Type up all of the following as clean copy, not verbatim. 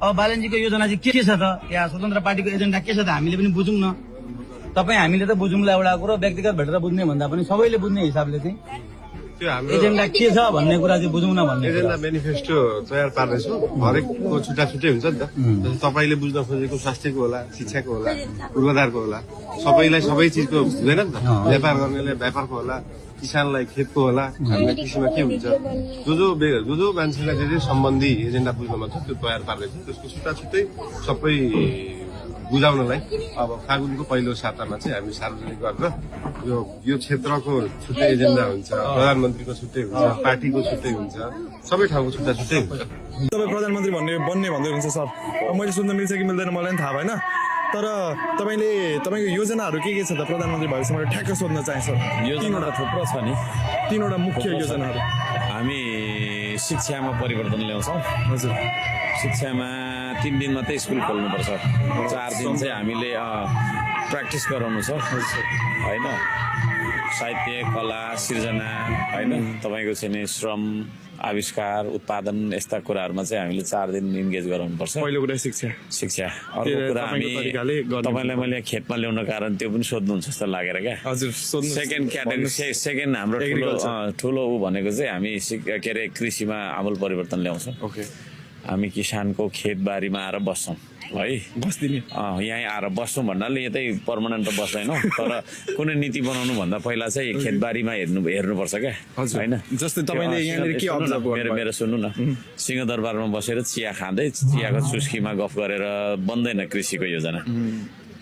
अब बालनजीको योजना चाहिँ के छ त, या स्वतन्त्र पार्टीको एजेन्डा के छ त हामीले पनि बुझौँ न। तपाईँ हामीले त बुझौँला एउटा कुरो, व्यक्तिगत भेटेर बुझ्ने भन्दा पनि सबैले बुझ्ने हिसाबले चाहिँ त्यो हाम्रो एजेन्डा के छ भन्ने कुरा चाहिँ बुझौँ न भन्ने कुरा। एजेन्डा मेनिफेस्टो तयार पार्दैछौँ। हरेकको छुट्टा छुट्टै हुन्छ नि त। जस्तै तपाईँले बुझ्न खोजेको स्वास्थ्यको होला, शिक्षाको होला, पूर्वाधारको होला, सबैलाई सबै चिजको हुँदैन नि त। व्यापार गर्नेले व्यापारको होला, किसानलाई खेतको होला, हामीलाई कृषिमा के हुन्छ, जो जो मान्छेलाई जे सम्बन्धी एजेन्डा बुझ्न मन छ त्यो तयार पार्दैछौँ। त्यसको छुट्टा छुट्टै सबै बुझाउनलाई अब फागुनको पहिलो सातामा चाहिँ हामी सार्वजनिक गरेर यो क्षेत्रको छुट्टै एजेन्डा हुन्छ, प्रधानमन्त्रीको छुट्टै हुन्छ, पार्टीको छुट्टै हुन्छ, सबै ठाउँको छुट्टा छुट्टै हुन्छ। तपाईँ प्रधानमन्त्री बन्ने भन्दै हुनुहुन्छ सर। मैले सुन्न मिल्छ कि मिल्दैन मलाई पनि थाहा भएन, तर तपाईँको योजनाहरू के छ त प्रधानमन्त्री भएपछि मैले ठ्याक्क सोध्न चाहेँ सर। योजना त थुप्रो छ नि, 3वटा मुख्य योजनाहरू। हामी शिक्षामा परिवर्तन ल्याउँछौँ। हजुर, शिक्षामा 3 दिन मात्रै स्कुल खोल्नुपर्छ, 4 दिन चाहिँ हामीले प्र्याक्टिस गराउनु छ होइन। साहित्य, कला, सिर्जना होइन, तपाईँको चाहिँ नि श्रम, आविष्कार, उत्पादन यस्ता कुराहरूमा चाहिँ हामीले 4 दिन इन्गेज गराउनुपर्छ। पहिलो कुरा शिक्षा। अर्को कुरा हामी तपाईँलाई मैले खेतमा ल्याउन कारण त्यो पनि सोध्नुहुन्छ जस्तो लागेर क्या। हजुर, सेकेन्ड क्याटेगोरी सेकेन्ड हाम्रो ठुलो ऊ भनेको चाहिँ हामी के अरे कृषिमा आमूल परिवर्तन ल्याउँछौँ। ओके, हामी किसानको खेतबारीमा आएर बस्छौँ है, बस्दिने यहीँ आएर बस्छौँ भन्नाले यतै पर्मानेन्ट त बस्दैनौँ, तर कुनै नीति बनाउनु भन्दा पहिला चाहिँ खेतबारीमा हेर्नुपर्छ क्या होइन। जस्तै तपाईँले यहाँनिर के अब्जर्भ गर्नुभयो? मेरो सुन्नु न, सिंहदरबारमा बसेर चिया खाँदै चियाको चुस्कीमा गफ गरेर बन्दैन कृषिको योजना।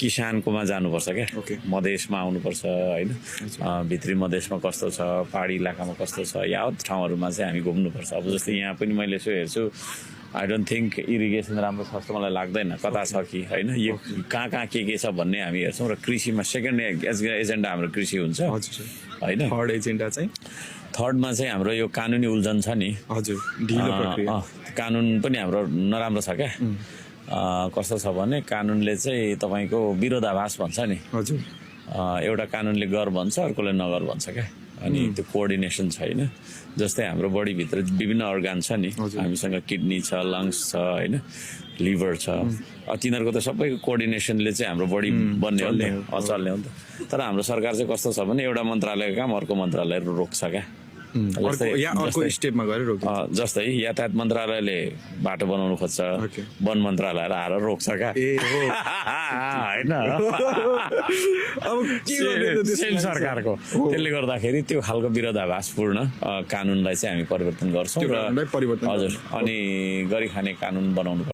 किसानकोमा जानुपर्छ क्या, मधेसमा आउनुपर्छ होइन, भित्री मधेसमा कस्तो छ, पहाडी इलाकामा कस्तो छ, यावत ठाउँहरूमा चाहिँ हामी घुम्नुपर्छ। अब जस्तै यहाँ पनि मैले यसो हेर्छु, आई डोन्ट थिङ्क इरिगेसन राम्रो छ जस्तो मलाई लाग्दैन, कता छ कि होइन, यो कहाँ के छ भन्ने हामी हेर्छौँ। र कृषिमा सेकेन्ड एजेन्डा हाम्रो कृषि हुन्छ होइन। थर्ड एजेन्डा चाहिँ थर्डमा चाहिँ हाम्रो यो कानुनी उल्झन छ नि। हजुर, ढिलो प्रक्रिया। कानुन पनि हाम्रो नराम्रो छ क्या। कस्तो छ भने कानुनले चाहिँ तपाईँको विरोधाभास भन्छ नि। हजुर, एउटा कानुनले गर भन्छ, अर्कोले नगर भन्छ क्या। अनि त्यो कोअर्डिनेसन छैन। जस्तै हाम्रो बडीभित्र विभिन्न अर्गान छ नि, हामीसँग किडनी छ, लङ्स छ होइन, लिभर छ, तिनीहरूको त सबैको कोअर्डिनेसनले चाहिँ हाम्रो बडी बन्ने हो नि त, चल्ने हो नि त। तर हाम्रो सरकार चाहिँ कस्तो छ भने एउटा मन्त्रालयको काम अर्को मन्त्रालय रोक्छ क्या। अर्को स्टेपमा गएर रोक्छ। जस्तै यातायात मन्त्रालयले बाटो बनाउनु खोज्छ, वन मन्त्रालयले आएर रोक्छ क्या होइन। सरकारको त्यसले गर्दाखेरि त्यो खालको विरोधाभासपूर्ण कानुनलाई चाहिँ हामी परिवर्तन गर्छौँ र हजुर, अनि गरी खाने कानुन बनाउनु